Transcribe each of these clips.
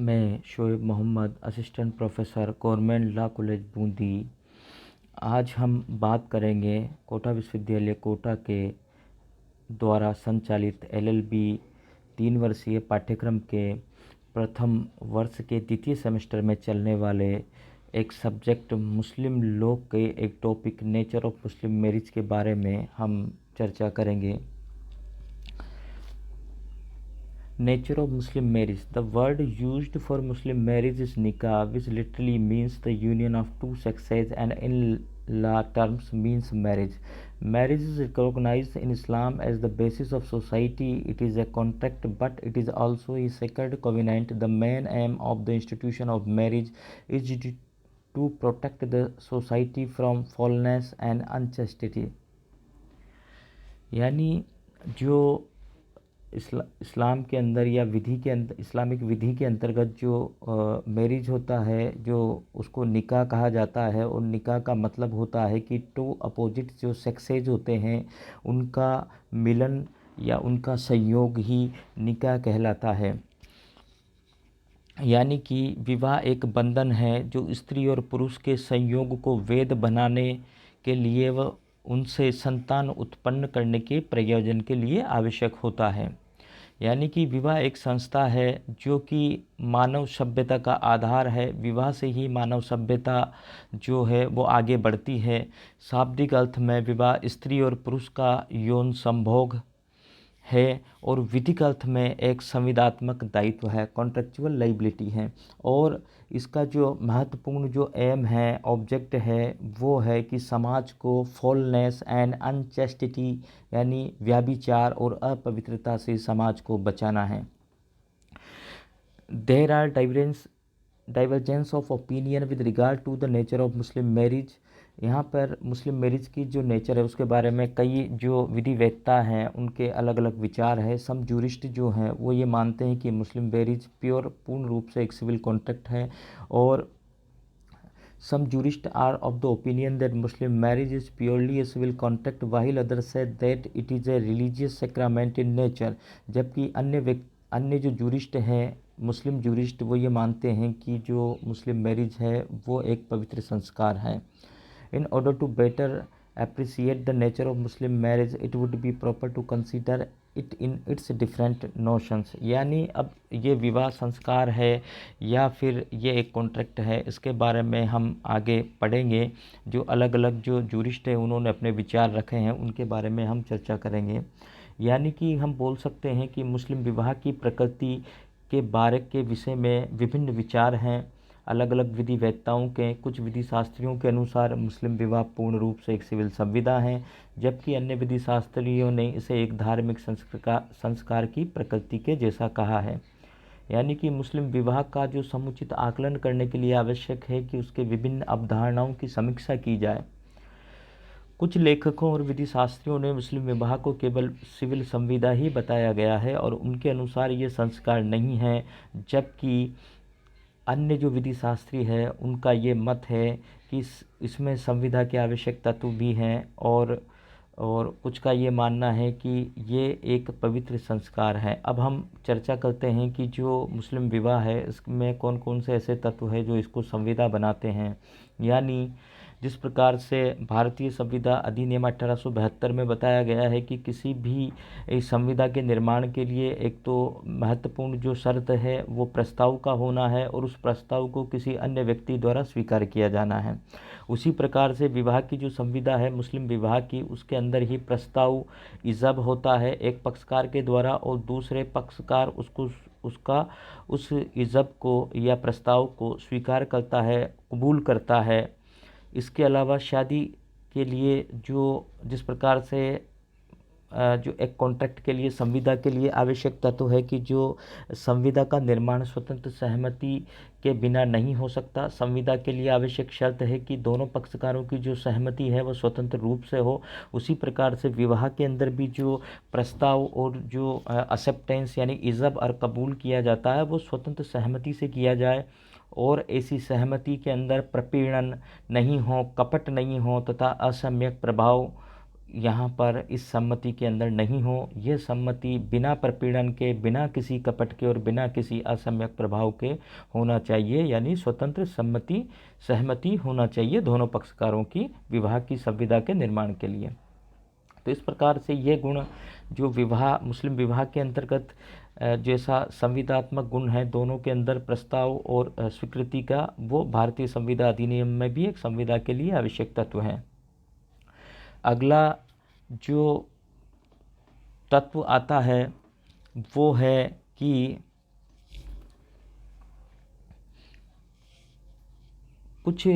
मैं Shoaib Mohammad, assistant professor government law college Bundi. आज हम बात करेंगे कोटा विश्वविद्यालय कोटा के द्वारा संचालित एलएलबी 3 वर्षीय पाठ्यक्रम के प्रथम वर्ष के द्वितीय सेमेस्टर में चलने वाले एक सब्जेक्ट मुस्लिम लॉ के एक topic nature of Muslim marriage के बारे में हम चर्चा करेंगे। Nature of Muslim marriage. The word used for Muslim marriage is nikah, which literally means the union of two sexes and in law terms means marriage. Marriage is recognized in Islam as the basis of society. It is a contract, but it is also a sacred covenant. The main aim of the institution of marriage is to protect the society from foulness and unchastity. यानी जो इस्लाम के अंदर या विधि के अंदर Islamic विधि के अंतर्गत जो मैरिज होता है, जो उसको निकाह कहा जाता है, और निकाह का मतलब होता है कि टू अपोजिट जो सेक्सेज होते हैं उनका मिलन या उनका संयोग ही निकाह कहलाता है। यानी कि विवाह एक बंधन है जो स्त्री और पुरुष के संयोग को वैध बनाने के लिए व उनसे संतान उत्पन्न करने के प्रयोजन के लिए आवश्यक होता है। यानी कि विवाह एक संस्था है जो कि मानव सभ्यता का आधार है। विवाह से ही मानव सभ्यता जो है वो आगे बढ़ती है। शाब्दिक अर्थ में विवाह स्त्री और पुरुष का यौन संभोग है और विधिक अर्थ में एक संविदात्मक दायित्व है, कॉन्ट्रेक्चुअल लाइबिलिटी है। और इसका जो महत्वपूर्ण जो एम है, ऑब्जेक्ट है, वो है कि समाज को फॉलनेस एंड अनचेस्टिटी यानी व्याभिचार और अपवित्रता से समाज को बचाना है। There are divergence of opinion with regard to the nature of Muslim marriage. यहाँ पर मुस्लिम मैरिज की जो नेचर है उसके बारे में कई जो विधिवेत्ता हैं उनके अलग अलग विचार है। सम जूरिस्ट जो हैं वो ये मानते हैं कि मुस्लिम मैरिज पूर्ण रूप से एक सिविल कॉन्ट्रैक्ट है, और some jurist are of the opinion that Muslim marriage is purely a civil contract while other say that it is a religious sacrament in nature. जबकि अन्य जो जूरिस्ट हैं, मुस्लिम जूरिस्ट, वो ये मानते हैं कि जो मुस्लिम मैरिज है वो एक पवित्र संस्कार है। In order to better appreciate the nature of Muslim marriage, it would be proper to consider it in its different notions। यानी अब ये विवाह संस्कार है या फिर ये एक कॉन्ट्रैक्ट है, इसके बारे में हम आगे पढ़ेंगे। जो अलग अलग जो जूरिस्ट हैं उन्होंने अपने विचार रखे हैं उनके बारे में हम चर्चा करेंगे। यानी कि हम बोल सकते हैं कि मुस्लिम विवाह की प्रकृति के बारे के विषय में विभिन्न विचार हैं। अलग अलग विधिवेत्ताओं के, कुछ विधि शास्त्रियों के अनुसार मुस्लिम विवाह पूर्ण रूप से एक सिविल संविदा है, जबकि अन्य विधि शास्त्रियों ने इसे एक धार्मिक संस्कार की प्रकृति के जैसा कहा है। यानी कि मुस्लिम विवाह का जो समुचित आकलन करने के लिए आवश्यक है कि उसके विभिन्न अवधारणाओं की समीक्षा की जाए। कुछ लेखकों और विधि शास्त्रियों ने मुस्लिम विवाह को केवल सिविल संविदा ही बताया गया है और उनके अनुसार ये संस्कार नहीं है, जबकि अन्य जो विधि शास्त्री है उनका ये मत है कि इसमें संविदा के आवश्यक तत्व भी हैं, और कुछ का ये मानना है कि ये एक पवित्र संस्कार है। अब हम चर्चा करते हैं कि जो मुस्लिम विवाह है इसमें कौन कौन से ऐसे तत्व हैं जो इसको संविदा बनाते हैं। यानी जिस प्रकार से भारतीय संविदा अधिनियम 1872 में बताया गया है कि किसी भी संविदा के निर्माण के लिए एक तो महत्वपूर्ण जो शर्त है वो प्रस्ताव का होना है और उस प्रस्ताव को किसी अन्य व्यक्ति द्वारा स्वीकार किया जाना है। उसी प्रकार से विवाह की जो संविदा है मुस्लिम विवाह की, उसके अंदर ही प्रस्ताव इजब होता है एक पक्षकार के द्वारा, और दूसरे पक्षकार उस इजब को या प्रस्ताव को स्वीकार करता है, कबूल करता है। इसके अलावा शादी के लिए जिस प्रकार से जो एक कॉन्ट्रैक्ट के लिए संविदा के लिए आवश्यक तत्व है कि जो संविदा का निर्माण स्वतंत्र सहमति के बिना नहीं हो सकता। संविदा के लिए आवश्यक शर्त है कि दोनों पक्षकारों की जो सहमति है वह स्वतंत्र रूप से हो। उसी प्रकार से विवाह के अंदर भी जो प्रस्ताव और जो एक्सेप्टेंस यानी इज़ब और कबूल किया जाता है वो स्वतंत्र सहमति से किया जाए, और ऐसी सहमति के अंदर प्रपीड़न नहीं हो, कपट नहीं हो तथा असम्यक प्रभाव यहाँ पर इस सम्मति के अंदर नहीं हो। यह सम्मति बिना प्रपीड़न के, बिना किसी कपट के और बिना किसी असम्यक प्रभाव के होना चाहिए, यानी स्वतंत्र सहमति होना चाहिए दोनों पक्षकारों की विवाह की संविदा के निर्माण के लिए। तो इस प्रकार से ये गुण जो मुस्लिम विवाह के अंतर्गत जैसा संविदात्मक गुण है दोनों के अंदर प्रस्ताव और स्वीकृति का, वो भारतीय संविदा अधिनियम में भी एक संविदा के लिए आवश्यक तत्व है। अगला जो तत्व आता है वो है कि कुछ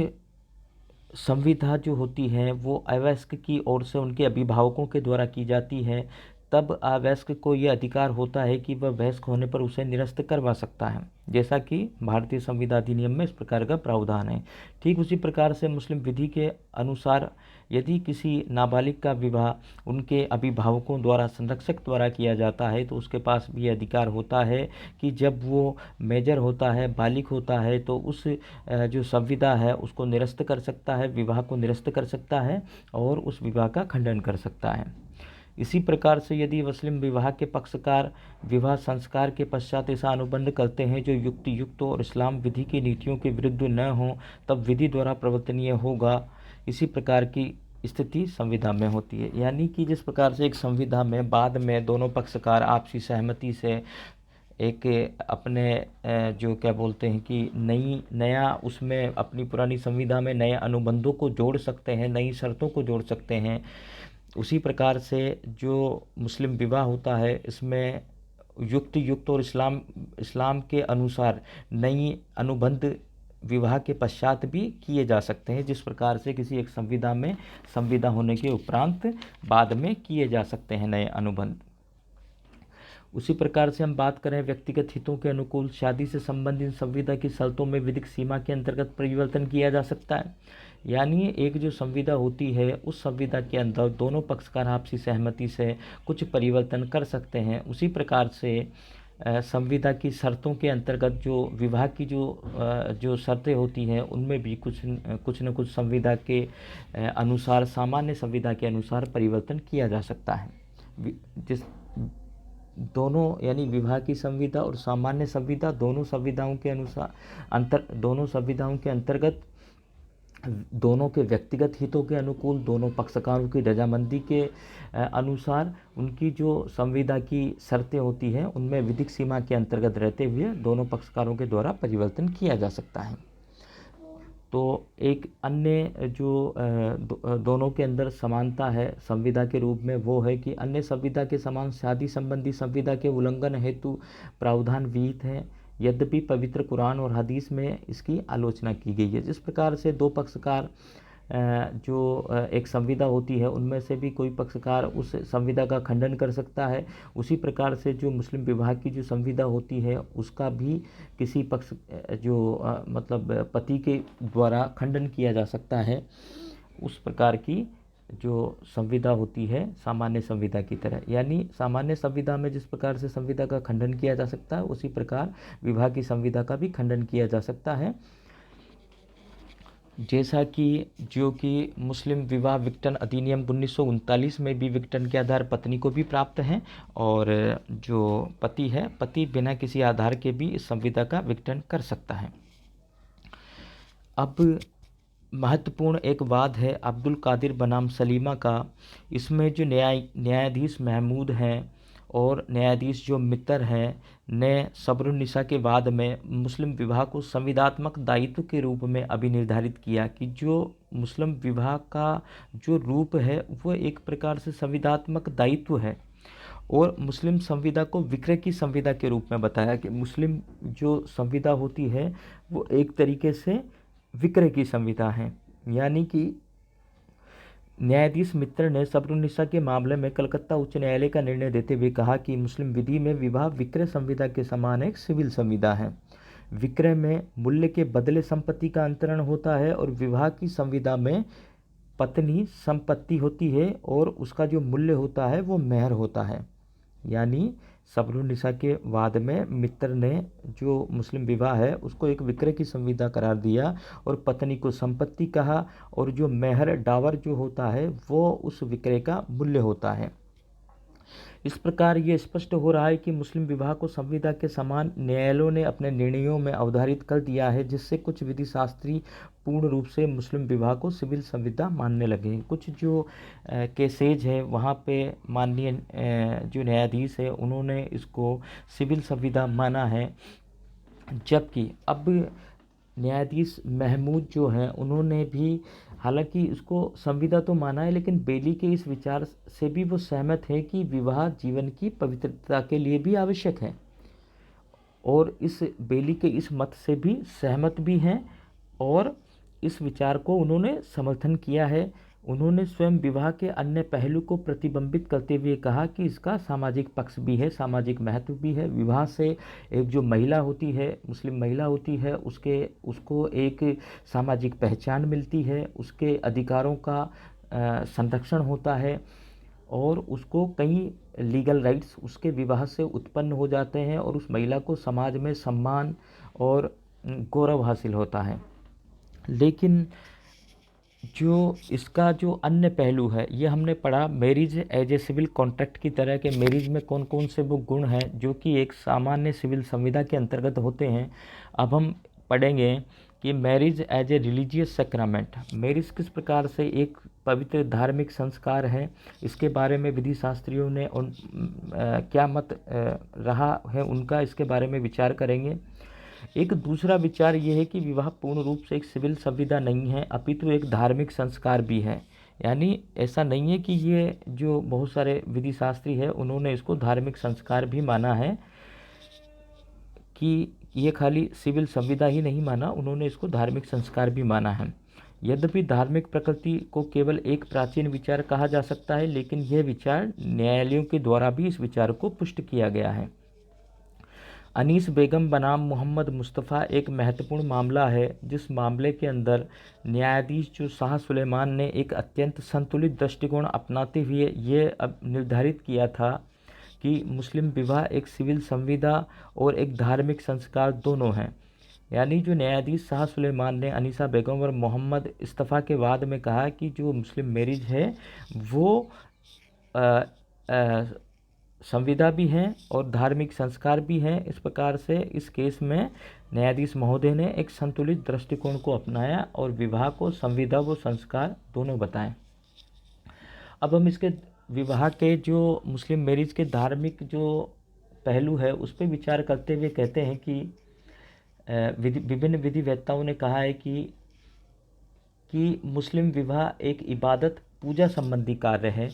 संविदा जो होती है वो अवयस्क की ओर से उनके अभिभावकों के द्वारा की जाती है। तब अवयस्क को यह अधिकार होता है कि वह वयस्क होने पर उसे निरस्त करवा सकता है, जैसा कि भारतीय संविदा अधिनियम में इस प्रकार का प्रावधान है। ठीक उसी प्रकार से मुस्लिम विधि के अनुसार यदि किसी नाबालिग का विवाह उनके अभिभावकों द्वारा, संरक्षक द्वारा किया जाता है तो उसके पास भी अधिकार होता है कि जब वो मेजर होता है, बालिग होता है, तो उस जो संविदा है उसको निरस्त कर सकता है, विवाह को निरस्त कर सकता है और उस विवाह का खंडन कर सकता है। इसी प्रकार से यदि मुस्लिम विवाह के पक्षकार विवाह संस्कार के पश्चात ऐसा अनुबंध करते हैं जो युक्त और इस्लाम विधि की नीतियों के विरुद्ध न हो, तब विधि द्वारा प्रवर्तनीय होगा। इसी प्रकार की स्थिति संविदा में होती है, यानी कि जिस प्रकार से एक संविदा में बाद में दोनों पक्षकार आपसी सहमति से एक अपने जो क्या बोलते हैं कि नया उसमें अपनी पुरानी संविदा में नए अनुबंधों को जोड़ सकते हैं, नई शर्तों को जोड़ सकते हैं। उसी प्रकार से जो मुस्लिम विवाह होता है इसमें युक्त और इस्लाम के अनुसार नई अनुबंध विवाह के पश्चात भी किए जा सकते हैं, जिस प्रकार से किसी एक संविदा होने के उपरांत बाद में किए जा सकते हैं नए अनुबंध। उसी प्रकार से हम बात करें व्यक्तिगत हितों के अनुकूल शादी से संबंधित संविदा की शर्तों में विधिक सीमा के अंतर्गत परिवर्तन किया जा सकता है। यानी एक जो संविदा होती है उस संविदा के अंदर दोनों पक्षकार आपसी सहमति से कुछ परिवर्तन कर सकते हैं। उसी प्रकार से संविदा की शर्तों के अंतर्गत जो विवाह की जो शर्तें होती हैं उनमें भी कुछ न कुछ संविदा के अनुसार, सामान्य संविदा के अनुसार परिवर्तन किया जा सकता है। जिस दोनों यानी विवाह की संविदा और सामान्य संविदा दोनों संविदाओं के अंतर्गत दोनों के व्यक्तिगत हितों के अनुकूल, दोनों पक्षकारों की रजामंदी के अनुसार उनकी जो संविदा की शर्तें होती हैं उनमें विधिक सीमा के अंतर्गत रहते हुए दोनों पक्षकारों के द्वारा परिवर्तन किया जा सकता है। तो एक अन्य जो दोनों के अंदर समानता है संविदा के रूप में वो है कि अन्य संविदा के समान शादी संबंधी संविदा के उल्लंघन हेतु प्रावधान विहित है, यद्यपि पवित्र कुरान और हदीस में इसकी आलोचना की गई है। जिस प्रकार से दो पक्षकार जो एक संविदा होती है उनमें से भी कोई पक्षकार उस संविदा का खंडन कर सकता है, उसी प्रकार से जो मुस्लिम विवाह की जो संविदा होती है उसका भी किसी पक्ष जो मतलब पति के द्वारा खंडन किया जा सकता है। उस प्रकार की जो संविदा होती है सामान्य संविदा की तरह, यानी सामान्य संविदा में जिस प्रकार से संविदा का खंडन किया जा सकता है उसी प्रकार विवाह की संविदा का भी खंडन किया जा सकता है। जैसा कि जो कि मुस्लिम विवाह विघटन अधिनियम 1939 में भी विघटन के आधार पत्नी को भी प्राप्त हैं और जो पति है, पति बिना किसी आधार के भी इस संविदा का विघटन कर सकता है। अब महत्वपूर्ण एक वाद है अब्दुल कादिर बनाम सलीमा का। इसमें जो न्यायाधीश महमूद हैं और न्यायाधीश जो मित्तर हैं ने सब्रुन्निसा के वाद में मुस्लिम विवाह को संविदात्मक दायित्व के रूप में अभिनिर्धारित किया कि जो मुस्लिम विवाह का जो रूप है वो एक प्रकार से संविदात्मक दायित्व है, और मुस्लिम संविदा को विक्रय की संविदा के रूप में बताया कि मुस्लिम जो संविदा होती है वो एक तरीके से विक्रय की संविदा है। यानी कि न्यायाधीश मित्र ने सब्रुन्निसा के मामले में कलकत्ता उच्च न्यायालय का निर्णय देते हुए कहा कि मुस्लिम विधि में विवाह विक्रय संविदा के समान एक सिविल संविदा है। विक्रय में मूल्य के बदले संपत्ति का अंतरण होता है और विवाह की संविदा में पत्नी संपत्ति होती है और उसका जो मूल्य होता है वो मेहर होता है। यानी सबरुनिसा के वाद में मित्र ने जो मुस्लिम विवाह है उसको एक विक्रय की संविदा करार दिया और पत्नी को संपत्ति कहा, और जो मेहर डावर जो होता है वो उस विक्रय का मूल्य होता है। इस प्रकार ये स्पष्ट हो रहा है कि मुस्लिम विवाह को संविदा के समान न्यायालयों ने अपने निर्णयों में अवधारित कर दिया है, जिससे कुछ विधि शास्त्री पूर्ण रूप से मुस्लिम विवाह को सिविल संविदा मानने लगे। कुछ जो केसेज है वहाँ पे माननीय जो न्यायाधीश है उन्होंने इसको सिविल संविदा माना है, जबकि अब न्यायाधीश महमूद जो हैं उन्होंने भी हालांकि इसको संविदा तो माना है, लेकिन बेली के इस विचार से भी वो सहमत है कि विवाह जीवन की पवित्रता के लिए भी आवश्यक है, और इस बेली के इस मत से भी सहमत भी हैं और इस विचार को उन्होंने समर्थन किया है। उन्होंने स्वयं विवाह के अन्य पहलू को प्रतिबिंबित करते हुए कहा कि इसका सामाजिक पक्ष भी है, सामाजिक महत्व भी है। विवाह से एक जो महिला होती है, मुस्लिम महिला होती है, उसको एक सामाजिक पहचान मिलती है, उसके अधिकारों का संरक्षण होता है और उसको कई लीगल राइट्स उसके विवाह से उत्पन्न हो जाते हैं और उस महिला को समाज में सम्मान और गौरव हासिल होता है। लेकिन जो इसका जो अन्य पहलू है ये हमने पढ़ा marriage as a civil contract की तरह के मैरिज में कौन कौन से वो गुण हैं जो कि एक सामान्य सिविल संविदा के अंतर्गत होते हैं। अब हम पढ़ेंगे कि marriage as a religious sacrament, marriage किस प्रकार से एक पवित्र धार्मिक संस्कार है, इसके बारे में विधि शास्त्रियों ने क्या मत रहा है उनका, इसके बारे में विचार करेंगे। एक दूसरा विचार यह है कि विवाह पूर्ण रूप से एक सिविल संविदा नहीं है, अपितु एक धार्मिक संस्कार भी है। यानी ऐसा नहीं है कि ये जो बहुत सारे विधि शास्त्री है उन्होंने इसको धार्मिक संस्कार भी माना है, कि ये खाली सिविल संविदा ही नहीं माना, उन्होंने इसको धार्मिक संस्कार भी माना है। यद्यपि धार्मिक प्रकृति को केवल एक प्राचीन विचार कहा जा सकता है, लेकिन यह विचार न्यायालयों के द्वारा भी इस विचार को पुष्ट किया गया है। अनीस बेगम बनाम मोहम्मद मुस्तफ़ा एक महत्वपूर्ण मामला है, जिस मामले के अंदर न्यायाधीश जो शाह सुलेमान ने एक अत्यंत संतुलित दृष्टिकोण अपनाते हुए ये अब निर्धारित किया था कि मुस्लिम विवाह एक सिविल संविदा और एक धार्मिक संस्कार दोनों हैं। यानी जो न्यायाधीश शाह सुलेमान ने अनीसा बेगम और मोहम्मद इस्तफ़ा के वाद में कहा कि जो मुस्लिम मैरिज है वो संविदा भी हैं और धार्मिक संस्कार भी हैं। इस प्रकार से इस केस में न्यायाधीश महोदय ने एक संतुलित दृष्टिकोण को अपनाया और विवाह को संविदा व संस्कार दोनों बताएं। अब हम इसके विवाह के जो मुस्लिम मैरिज के धार्मिक जो पहलू है उस पर विचार करते हुए कहते हैं कि विभिन्न विधिवेत्ताओं ने कहा है कि मुस्लिम विवाह एक इबादत पूजा संबंधी कार्य है,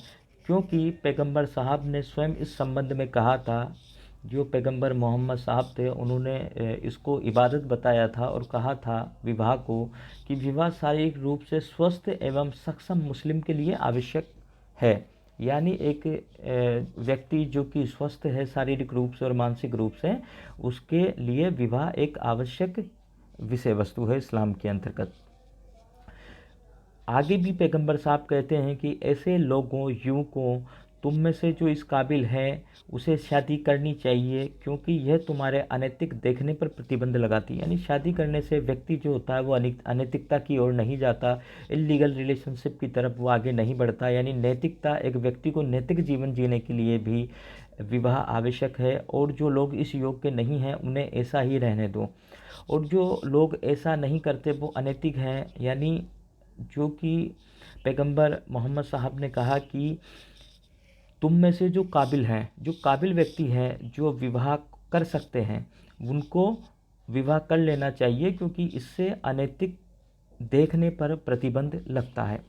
क्योंकि पैगंबर साहब ने स्वयं इस संबंध में कहा था। जो पैगंबर मोहम्मद साहब थे उन्होंने इसको इबादत बताया था और कहा था विवाह को कि विवाह शारीरिक रूप से स्वस्थ एवं सक्षम मुस्लिम के लिए आवश्यक है। यानी एक व्यक्ति जो कि स्वस्थ है शारीरिक रूप से और मानसिक रूप से, उसके लिए विवाह एक आवश्यक विषय वस्तु है इस्लाम के अंतर्गत। आगे भी पैगंबर साहब कहते हैं कि ऐसे लोगों युवकों तुम में से जो इस काबिल है उसे शादी करनी चाहिए, क्योंकि यह तुम्हारे अनैतिक देखने पर प्रतिबंध लगाती है। यानी शादी करने से व्यक्ति जो होता है वो अनैतिकता की ओर नहीं जाता, इल्लीगल रिलेशनशिप की तरफ वो आगे नहीं बढ़ता। यानी नैतिकता, एक व्यक्ति को नैतिक जीवन जीने के लिए भी विवाह आवश्यक है, और जो लोग इस योग के नहीं हैं उन्हें ऐसा ही रहने दो, और जो लोग ऐसा नहीं करते वो अनैतिक हैं। यानी जो कि पैगंबर मोहम्मद साहब ने कहा कि तुम में से जो काबिल हैं, जो काबिल व्यक्ति हैं जो विवाह कर सकते हैं, उनको विवाह कर लेना चाहिए, क्योंकि इससे अनैतिक देखने पर प्रतिबंध लगता है।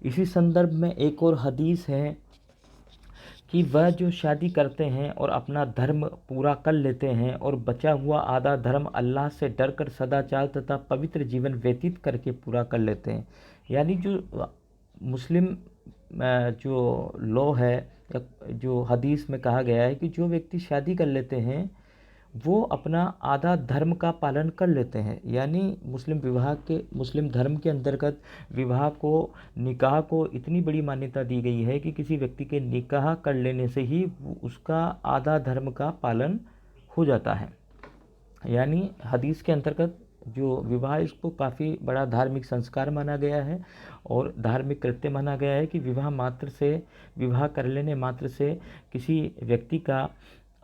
इसी संदर्भ में एक और हदीस है कि वह जो शादी करते हैं और अपना धर्म पूरा कर लेते हैं और बचा हुआ आधा धर्म अल्लाह से डरकर सदाचार तथा पवित्र जीवन व्यतीत करके पूरा कर लेते हैं। यानी जो मुस्लिम जो लॉ है, जो हदीस में कहा गया है कि जो व्यक्ति शादी कर लेते हैं वो अपना आधा धर्म का पालन कर लेते हैं। यानी मुस्लिम धर्म के अंतर्गत विवाह को, निकाह को इतनी बड़ी मान्यता दी गई है कि किसी व्यक्ति के निकाह कर लेने से ही उसका आधा धर्म का पालन हो जाता है। यानी हदीस के अंतर्गत जो विवाह, इसको काफ़ी बड़ा धार्मिक संस्कार माना गया है और धार्मिक कृत्य माना गया है कि विवाह कर लेने मात्र से किसी व्यक्ति का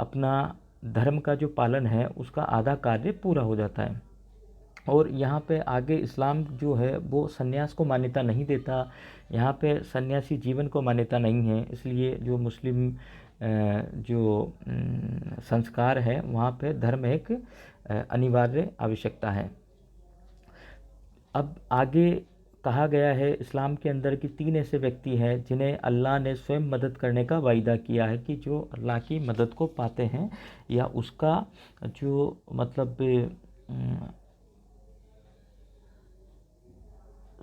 अपना धर्म का जो पालन है उसका आधा कार्य पूरा हो जाता है। और यहाँ पे आगे इस्लाम जो है वो सन्यास को मान्यता नहीं देता, यहाँ पे सन्यासी जीवन को मान्यता नहीं है। इसलिए जो मुस्लिम संस्कार है वहाँ पे धर्म एक अनिवार्य आवश्यकता है। अब आगे कहा गया है इस्लाम के अंदर कि 3 ऐसे व्यक्ति हैं जिन्हें अल्लाह ने स्वयं मदद करने का वायदा किया है, कि जो अल्लाह की मदद को पाते हैं या उसका जो मतलब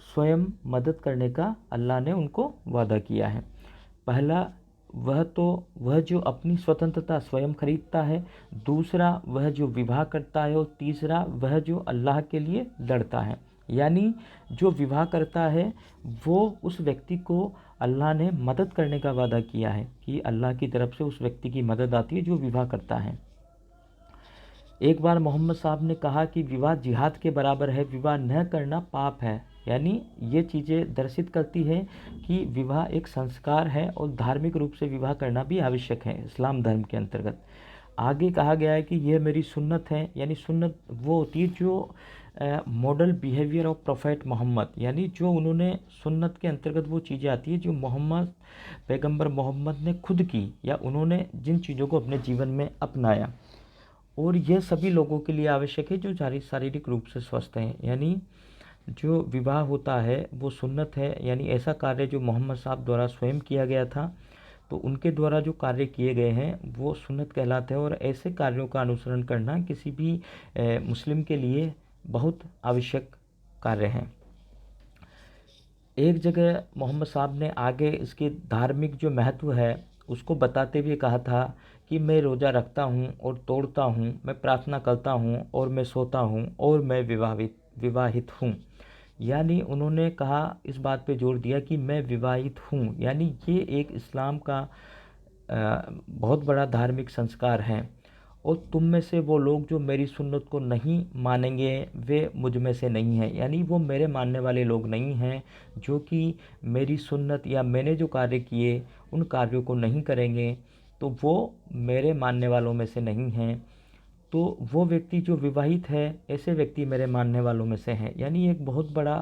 स्वयं मदद करने का अल्लाह ने उनको वादा किया है। पहला वह जो अपनी स्वतंत्रता स्वयं खरीदता है, दूसरा वह जो विवाह करता है, और तीसरा वह जो अल्लाह के लिए लड़ता है। यानी जो विवाह करता है वो उस व्यक्ति को अल्लाह ने मदद करने का वादा किया है कि अल्लाह की तरफ से उस व्यक्ति की मदद आती है जो विवाह करता है। एक बार मोहम्मद साहब ने कहा कि विवाह जिहाद के बराबर है, विवाह न करना पाप है। यानी ये चीज़ें दर्शित करती है कि विवाह एक संस्कार है और धार्मिक रूप से विवाह करना भी आवश्यक है इस्लाम धर्म के अंतर्गत। आगे कहा गया है कि यह मेरी सुन्नत है। यानी सुन्नत वो होती है जो model behaviour of Prophet Mohammad, यानी जो उन्होंने सुन्नत के अंतर्गत वो चीज़ें आती है जो पैगंबर मोहम्मद ने खुद की या उन्होंने जिन चीज़ों को अपने जीवन में अपनाया। और यह सभी लोगों के लिए आवश्यक है जो शारीरिक रूप से स्वस्थ हैं। यानी जो विवाह होता है वो सुन्नत है, यानी ऐसा कार्य जो मोहम्मद साहब द्वारा स्वयं किया गया था, तो उनके द्वारा जो कार्य किए गए हैं वो सुन्नत कहलाते हैं। और ऐसे कार्यों का अनुसरण करना किसी भी मुस्लिम के लिए बहुत आवश्यक कार्य है। एक जगह मोहम्मद साहब ने आगे इसके धार्मिक जो महत्व है उसको बताते हुए कहा था कि मैं रोज़ा रखता हूँ और तोड़ता हूँ, मैं प्रार्थना करता हूँ और मैं सोता हूँ और मैं विवाहित हूँ। यानी उन्होंने कहा, इस बात पे जोर दिया कि मैं विवाहित हूँ। यानी ये एक इस्लाम का बहुत बड़ा धार्मिक संस्कार है। और तुम में से वो लोग जो मेरी सुन्नत को नहीं मानेंगे वे मुझ में से नहीं हैं। यानी वो मेरे मानने वाले लोग नहीं हैं जो कि मेरी सुन्नत या मैंने जो कार्य किए उन कार्यों को नहीं करेंगे, तो वो मेरे मानने वालों में से नहीं हैं। तो वो व्यक्ति जो विवाहित है ऐसे व्यक्ति मेरे मानने वालों में से हैं। यानी एक बहुत बड़ा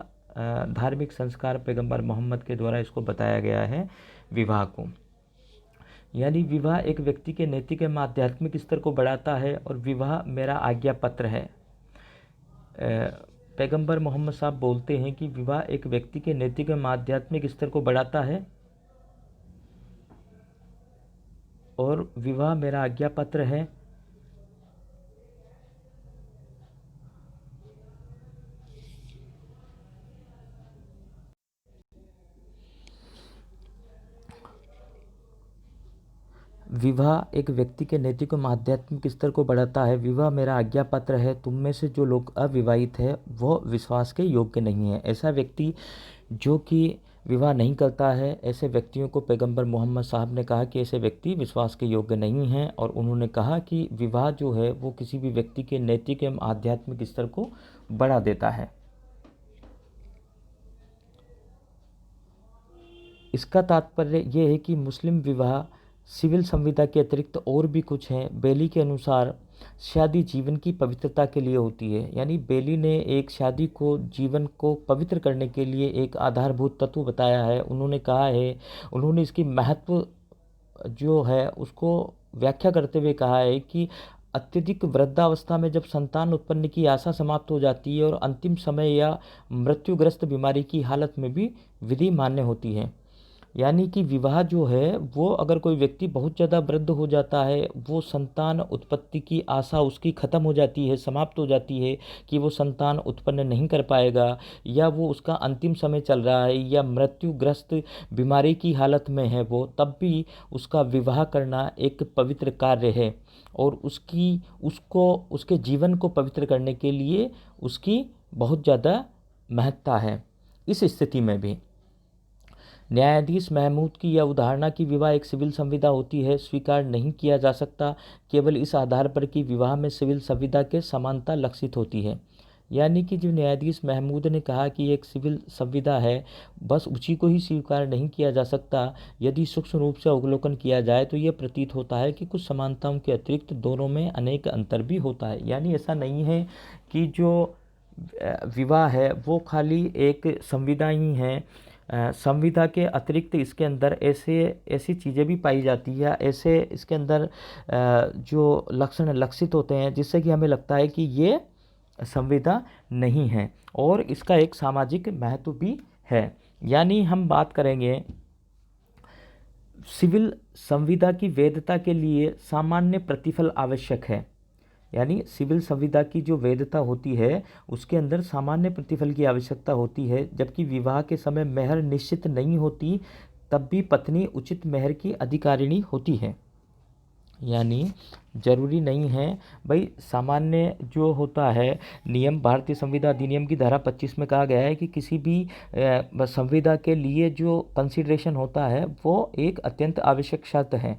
धार्मिक संस्कार पैगंबर मोहम्मद के द्वारा इसको बताया गया है विवाह को। यानी विवाह एक व्यक्ति के नैतिक एवं आध्यात्मिक स्तर को बढ़ाता है और विवाह मेरा आज्ञा पत्र है। पैगंबर मोहम्मद साहब बोलते हैं कि विवाह एक व्यक्ति के नैतिक एवं आध्यात्मिक स्तर को बढ़ाता है और विवाह मेरा आज्ञा पत्र है। विवाह एक व्यक्ति के नैतिक एवं आध्यात्मिक स्तर को बढ़ाता है। विवाह मेरा आज्ञा पत्र है। तुम में से जो लोग अविवाहित है वह विश्वास के योग्य नहीं है। ऐसा व्यक्ति जो कि विवाह नहीं करता है, ऐसे व्यक्तियों को पैगंबर मोहम्मद साहब ने कहा कि ऐसे व्यक्ति विश्वास के योग्य नहीं हैं। और उन्होंने कहा कि विवाह जो है वो किसी भी व्यक्ति के नैतिक एवं आध्यात्मिक स्तर को बढ़ा देता है। इसका तात्पर्य यह है कि मुस्लिम विवाह सिविल संविदा के अतिरिक्त और भी कुछ हैं। बेली के अनुसार शादी जीवन की पवित्रता के लिए होती है। यानी बेली ने एक शादी को जीवन को पवित्र करने के लिए एक आधारभूत तत्व बताया है। उन्होंने इसकी महत्व जो है उसको व्याख्या करते हुए कहा है कि अत्यधिक वृद्धावस्था में जब संतान उत्पन्न की आशा समाप्त हो जाती है और अंतिम समय या मृत्युग्रस्त बीमारी की हालत में भी विधि मान्य होती है। यानी कि विवाह जो है वो अगर कोई व्यक्ति बहुत ज़्यादा वृद्ध हो जाता है, वो संतान उत्पत्ति की आशा उसकी ख़त्म हो जाती है, समाप्त हो जाती है कि वो संतान उत्पन्न नहीं कर पाएगा, या वो उसका अंतिम समय चल रहा है, या मृत्युग्रस्त बीमारी की हालत में है वो, तब भी उसका विवाह करना एक पवित्र कार्य है और उसके जीवन को पवित्र करने के लिए उसकी बहुत ज़्यादा महत्ता है। इस स्थिति में भी न्यायाधीश महमूद की यह उदाहरणा कि विवाह एक सिविल संविदा होती है स्वीकार नहीं किया जा सकता, केवल इस आधार पर कि विवाह में सिविल संविदा के समानता लक्षित होती है। यानी कि जो न्यायाधीश महमूद ने कहा कि एक सिविल संविदा है, बस उसी को ही स्वीकार नहीं किया जा सकता। यदि सूक्ष्म रूप से अवलोकन किया जाए तो यह प्रतीत होता है कि कुछ समानताओं के अतिरिक्त दोनों में अनेक अंतर भी होता है। यानी ऐसा नहीं है कि जो विवाह है वो खाली एक संविदा ही है, संविदा के अतिरिक्त इसके अंदर ऐसी चीज़ें भी पाई जाती है, ऐसे इसके अंदर जो लक्षण लक्षित होते हैं जिससे कि हमें लगता है कि ये संविदा नहीं है और इसका एक सामाजिक महत्व भी है। यानी हम बात करेंगे सिविल संविदा की वैधता के लिए सामान्य प्रतिफल आवश्यक है। यानी सिविल संविदा की जो वैधता होती है उसके अंदर सामान्य प्रतिफल की आवश्यकता होती है, जबकि विवाह के समय मेहर निश्चित नहीं होती तब भी पत्नी उचित मेहर की अधिकारिणी होती है। यानी जरूरी नहीं है भाई, सामान्य जो होता है नियम, भारतीय संविदा अधिनियम की धारा 25 में कहा गया है कि किसी भी संविदा के लिए जो कंसिडरेशन होता है वो एक अत्यंत आवश्यक शर्त है,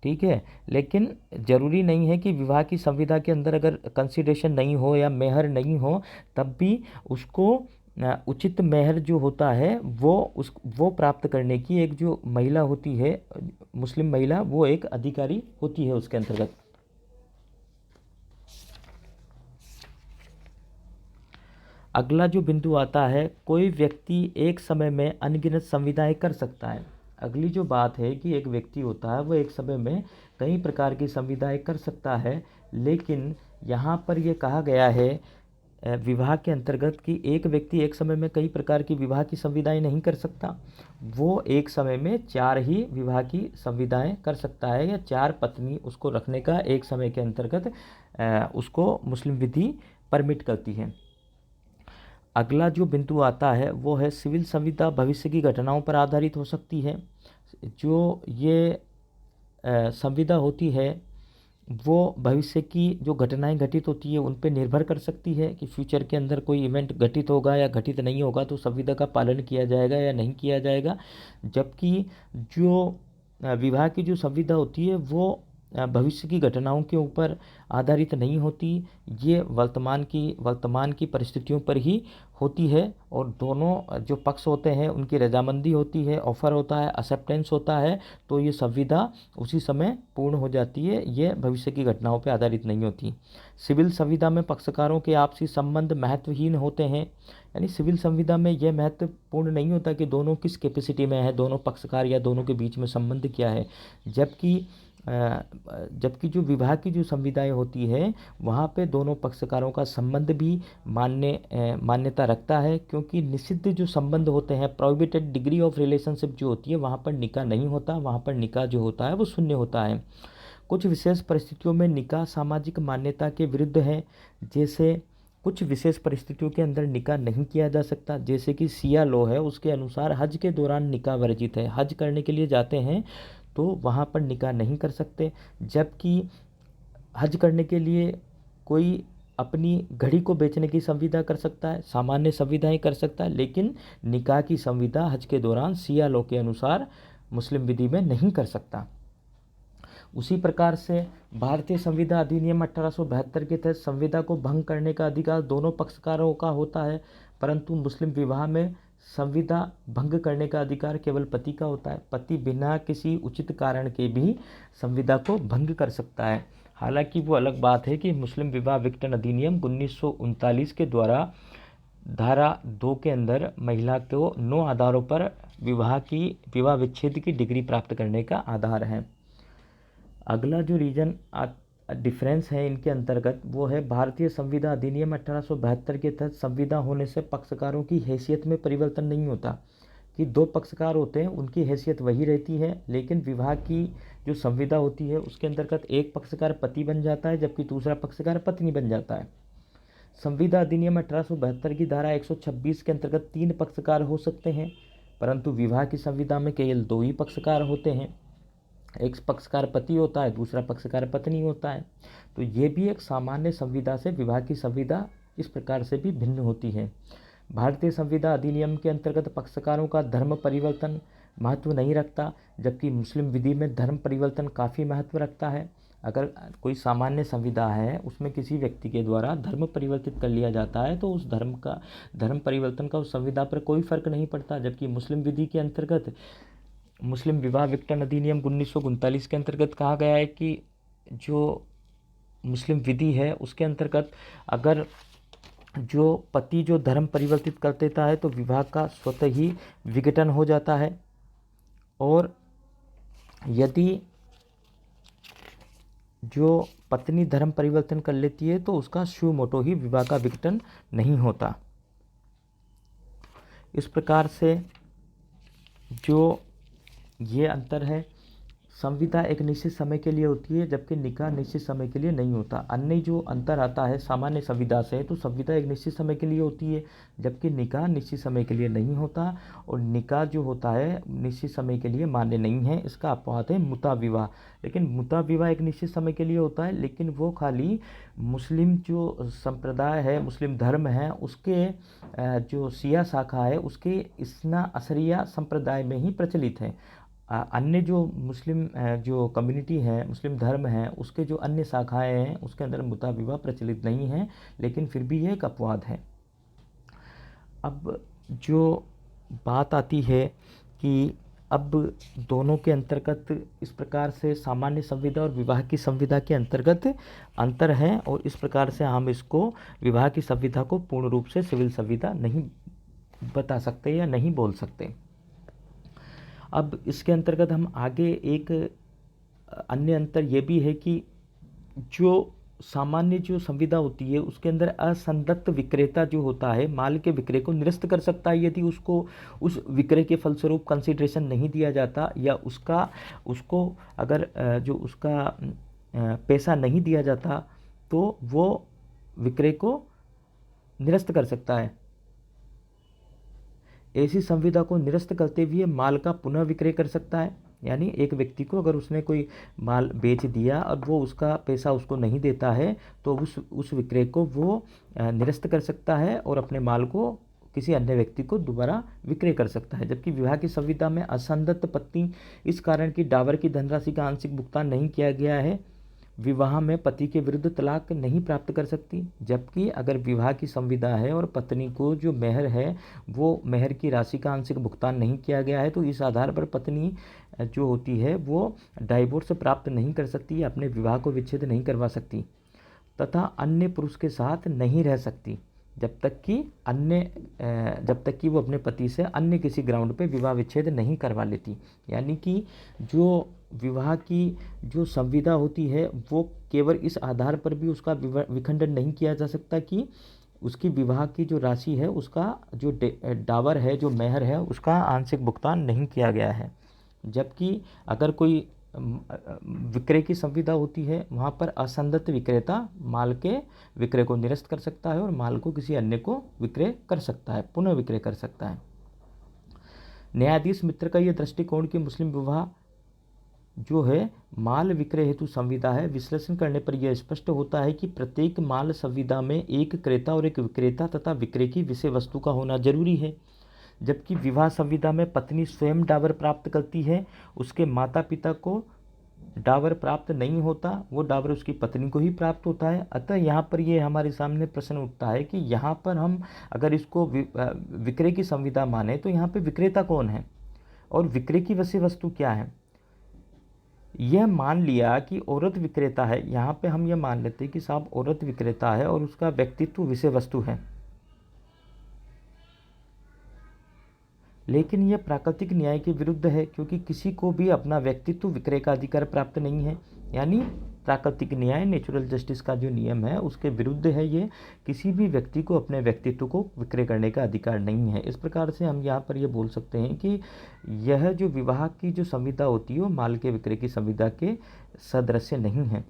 ठीक है। लेकिन ज़रूरी नहीं है कि विवाह की संविदा के अंदर अगर कंसिडरेशन नहीं हो या मेहर नहीं हो तब भी उसको उचित मेहर जो होता है वो प्राप्त करने की एक जो महिला होती है, मुस्लिम महिला, वो एक अधिकारी होती है उसके अंतर्गत। अगला जो बिंदु आता है, कोई व्यक्ति एक समय में अनगिनत संविदाएं कर सकता है। अगली जो बात है कि एक व्यक्ति होता है वो एक समय में कई प्रकार की संविदाएं कर सकता है, लेकिन यहाँ पर ये कहा गया है विवाह के अंतर्गत कि एक व्यक्ति एक समय में कई प्रकार की विवाह की संविदाएं नहीं कर सकता। वो एक समय में 4 ही विवाह की संविदाएं कर सकता है, या 4 पत्नी उसको रखने का एक समय के अंतर्गत उसको मुस्लिम विधि परमिट करती है। अगला जो बिंदु आता है वो है सिविल संविदा भविष्य की घटनाओं पर आधारित हो सकती है। जो ये संविदा होती है वो भविष्य की जो घटनाएं घटित होती है उन पर निर्भर कर सकती है कि फ्यूचर के अंदर कोई इवेंट घटित होगा या घटित नहीं होगा तो संविदा का पालन किया जाएगा या नहीं किया जाएगा। जबकि जो विवाह की जो संविदा होती है वो भविष्य की घटनाओं के ऊपर आधारित नहीं होती, ये वर्तमान की परिस्थितियों पर ही होती है और दोनों जो पक्ष होते हैं उनकी रजामंदी होती है, ऑफर होता है, एक्सेप्टेंस होता है, तो ये संविदा उसी समय पूर्ण हो जाती है, ये भविष्य की घटनाओं पर आधारित नहीं होती। सिविल संविदा में पक्षकारों के आपसी संबंध महत्वहीन होते हैं। यानी सिविल संविदा में यह महत्वपूर्ण नहीं होता कि दोनों किस कैपेसिटी में है, दोनों पक्षकार या दोनों के बीच में संबंध क्या है। जबकि जो विवाह की जो संविदाएं होती है वहाँ पे दोनों पक्षकारों का संबंध भी मान्यता रखता है, क्योंकि निषिद्ध जो संबंध होते हैं, प्रोहिबिटेड डिग्री ऑफ रिलेशनशिप जो होती है, वहाँ पर निकाह नहीं होता, वहाँ पर निकाह जो होता है वो शून्य होता है। कुछ विशेष परिस्थितियों में निकाह सामाजिक मान्यता के विरुद्ध है, जैसे कुछ विशेष परिस्थितियों के अंदर निकाह नहीं किया जा सकता, जैसे कि सिया लॉ है उसके अनुसार हज के दौरान निकाह वर्जित है, हज करने के लिए जाते हैं तो वहाँ पर निकाह नहीं कर सकते। जबकि हज करने के लिए कोई अपनी घड़ी को बेचने की संविदा कर सकता है, सामान्य संविदाएं कर सकता है, लेकिन निकाह की संविदा हज के दौरान सिया लॉ के अनुसार मुस्लिम विधि में नहीं कर सकता। उसी प्रकार से भारतीय संविदा अधिनियम 1872 के तहत संविदा को भंग करने का अधिकार दोनों पक्षकारों का होता है, परंतु मुस्लिम विवाह में संविदा भंग करने का अधिकार केवल पति का होता है। पति बिना किसी उचित कारण के भी संविदा को भंग कर सकता है। हालांकि वो अलग बात है कि मुस्लिम विवाह विघटन अधिनियम 1939 के द्वारा धारा 2 के अंदर महिला को 9 आधारों पर विवाह विच्छेद की डिग्री प्राप्त करने का आधार है। अगला जो रीजन डिफरेंस है इनके अंतर्गत वो है भारतीय संविदा अधिनियम 1872 के तहत संविदा होने से पक्षकारों की हैसियत में परिवर्तन नहीं होता। कि दो पक्षकार होते हैं, उनकी हैसियत वही रहती है, लेकिन विवाह की जो संविदा होती है उसके अंतर्गत एक पक्षकार पति बन जाता है जबकि दूसरा पक्षकार पत्नी बन जाता है। संविदा अधिनियम 1872 की धारा 126 के अंतर्गत 3 पक्षकार हो सकते हैं, परंतु विवाह की संविदा में केवल 2 ही पक्षकार होते हैं। एक पक्षकार पति होता है, दूसरा पक्षकार पत्नी होता है। तो ये भी एक सामान्य संविदा से विवाह की संविदा इस प्रकार से भी भिन्न होती है। भारतीय संविदा अधिनियम के अंतर्गत पक्षकारों का धर्म परिवर्तन महत्व नहीं रखता, जबकि मुस्लिम विधि में धर्म परिवर्तन काफ़ी महत्व रखता है। अगर कोई सामान्य संविदा है उसमें किसी व्यक्ति के द्वारा धर्म परिवर्तित कर लिया जाता है तो उस धर्म परिवर्तन का उस संविदा पर कोई फर्क नहीं पड़ता, जबकि मुस्लिम विधि के अंतर्गत मुस्लिम विवाह विघटन अधिनियम 1939 के अंतर्गत कहा गया है कि जो मुस्लिम विधि है उसके अंतर्गत अगर जो पति जो धर्म परिवर्तित कर देता है तो विवाह का स्वतः ही विघटन हो जाता है, और यदि जो पत्नी धर्म परिवर्तन कर लेती है तो उसका सुओ मोटो ही विवाह का विघटन नहीं होता। इस प्रकार से जो ये अंतर है, संविदा एक निश्चित समय के लिए होती है जबकि निकाह निश्चित समय के लिए नहीं होता। अन्य जो अंतर आता है सामान्य संविदा से, तो संविदा एक निश्चित समय के लिए होती है जबकि निकाह निश्चित समय के लिए नहीं होता, और निकाह जो होता है निश्चित समय के लिए मान्य नहीं है। इसका अपवाद है मुता विवाह। लेकिन मुता विवाह एक निश्चित समय के लिए होता है, लेकिन वो खाली मुस्लिम जो संप्रदाय है, मुस्लिम धर्म है, उसके जो शिया शाखा है उसके इस्ना अशरिया संप्रदाय में ही प्रचलित है। अन्य जो मुस्लिम जो कम्युनिटी है, मुस्लिम धर्म है, उसके जो अन्य शाखाएं हैं उसके अंदर मुता विवाह प्रचलित नहीं है, लेकिन फिर भी ये एक अपवाद है। अब जो बात आती है कि अब दोनों के अंतर्गत इस प्रकार से सामान्य संविदा और विवाह की संविदा के अंतर्गत अंतर है, और इस प्रकार से हम इसको विवाह की संविदा को पूर्ण रूप से सिविल संविदा नहीं बता सकते या नहीं बोल सकते। अब इसके अंतर्गत हम आगे एक अन्य अंतर ये भी है कि जो सामान्य जो संविदा होती है उसके अंदर असंदत्त विक्रेता जो होता है माल के विक्रय को निरस्त कर सकता है यदि उसको उस विक्रय के फलस्वरूप कंसिडरेशन नहीं दिया जाता, या उसको अगर जो उसका पैसा नहीं दिया जाता तो वो विक्रय को निरस्त कर सकता है। ऐसी संविदा को निरस्त करते हुए माल का पुनः विक्रय कर सकता है। यानी एक व्यक्ति को अगर उसने कोई माल बेच दिया और वो उसका पैसा उसको नहीं देता है तो उस विक्रय को वो निरस्त कर सकता है और अपने माल को किसी अन्य व्यक्ति को दोबारा विक्रय कर सकता है। जबकि विवाह की संविदा में असंदत्त पत्नी इस कारण की डावर की धनराशि का आंशिक भुगतान नहीं किया गया है, विवाह में पति के विरुद्ध तलाक नहीं प्राप्त कर सकती। जबकि अगर विवाह की संविदा है और पत्नी को जो मेहर है वो मेहर की राशि का आंशिक भुगतान नहीं किया गया है, तो इस आधार पर पत्नी जो होती है वो डाइवोर्स प्राप्त नहीं कर सकती, अपने विवाह को विच्छेद नहीं करवा सकती तथा अन्य पुरुष के साथ नहीं रह सकती जब तक कि वो अपने पति से अन्य किसी ग्राउंड पे विवाह विच्छेद नहीं करवा लेती। यानी कि जो विवाह की जो संविदा होती है वो केवल इस आधार पर भी उसका विखंडन नहीं किया जा सकता कि उसकी विवाह की जो राशि है उसका जो डावर है, जो मेहर है, उसका आंशिक भुगतान नहीं किया गया है। जबकि अगर कोई विक्रय की संविदा होती है वहाँ पर असंदत्त विक्रेता माल के विक्रय को निरस्त कर सकता है और माल को किसी अन्य को विक्रय कर सकता है, पुनः विक्रय कर सकता है। न्यायाधीश मित्र का यह दृष्टिकोण कि मुस्लिम विवाह जो है माल विक्रय हेतु संविदा है, विश्लेषण करने पर यह स्पष्ट होता है कि प्रत्येक माल संविदा में एक क्रेता और एक विक्रेता तथा विक्रय की विषय वस्तु का होना जरूरी है। जबकि विवाह संविदा में पत्नी स्वयं डावर प्राप्त करती है, उसके माता पिता को डावर प्राप्त नहीं होता, वो डावर उसकी पत्नी को ही प्राप्त होता है। अतः यहाँ पर ये हमारे सामने प्रश्न उठता है कि यहाँ पर हम अगर इसको विक्रय की संविदा माने तो यहाँ पे विक्रेता कौन है और विक्रय की विषय वस्तु क्या है। यह मान लिया कि औरत विक्रेता है, यहाँ पे हम यह मान लेते हैं कि साहब औरत विक्रेता है और उसका व्यक्तित्व विषय वस्तु है, लेकिन यह प्राकृतिक न्याय के विरुद्ध है क्योंकि किसी को भी अपना व्यक्तित्व विक्रय का अधिकार प्राप्त नहीं है। यानी प्राकृतिक न्याय, नेचुरल जस्टिस का जो नियम है उसके विरुद्ध है ये। किसी भी व्यक्ति को अपने व्यक्तित्व को विक्रय करने का अधिकार नहीं है। इस प्रकार से हम यहाँ पर ये बोल सकते हैं कि यह जो विवाह की जो संविदा होती है वो माल के विक्रय की संविदा के सदृश्य नहीं है।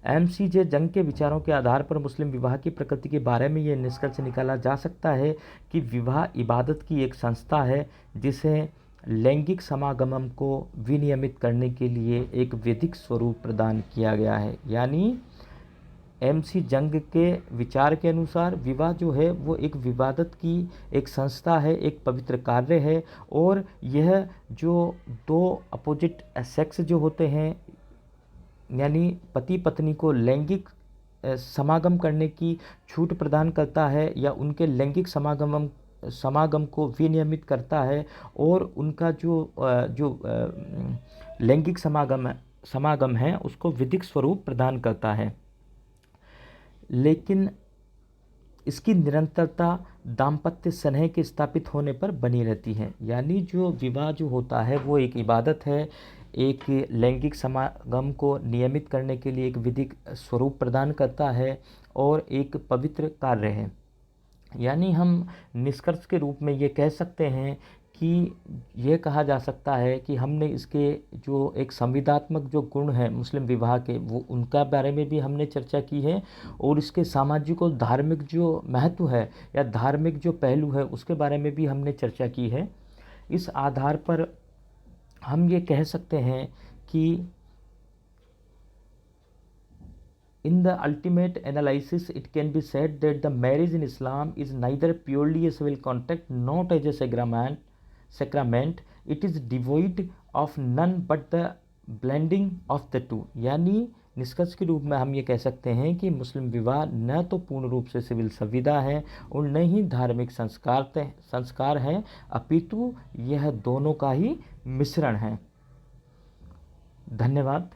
एमसीजे जंग के विचारों के आधार पर मुस्लिम विवाह की प्रकृति के बारे में यह निष्कर्ष निकाला जा सकता है कि विवाह इबादत की एक संस्था है जिसे लैंगिक समागम को विनियमित करने के लिए एक वैदिक स्वरूप प्रदान किया गया है। यानी एमसी जंग के विचार के अनुसार विवाह जो है वो एक विवादत की एक संस्था है, एक पवित्र कार्य है, और यह जो दो अपोजिट सेक्स जो होते हैं यानी पति पत्नी को लैंगिक समागम करने की छूट प्रदान करता है या उनके लैंगिक समागम को विनियमित करता है, और उनका जो लैंगिक समागम है उसको विधिक स्वरूप प्रदान करता है। लेकिन इसकी निरंतरता दाम्पत्य स्नेह के स्थापित होने पर बनी रहती है। यानी जो विवाह जो होता है वो एक इबादत है, एक लैंगिक समागम को नियमित करने के लिए एक विधिक स्वरूप प्रदान करता है और एक पवित्र कार्य है। यानी हम निष्कर्ष के रूप में ये कह सकते हैं कि यह कहा जा सकता है कि हमने इसके जो एक संविदात्मक जो गुण हैं मुस्लिम विवाह के वो उनका बारे में भी हमने चर्चा की है, और इसके सामाजिक और धार्मिक जो महत्व है या धार्मिक जो पहलू है उसके बारे में भी हमने चर्चा की है। इस आधार पर हम ये कह सकते हैं कि in the ultimate analysis it can be said that the marriage in Islam is neither purely a civil contract not as a sacrament, it is devoid of none but the blending of the two। यानी निष्कर्ष के रूप में हम ये कह सकते हैं कि मुस्लिम विवाह न तो पूर्ण रूप से सिविल संविदा है और न ही धार्मिक संस्कार है, अपितु यह दोनों का ही मिश्रण है। धन्यवाद।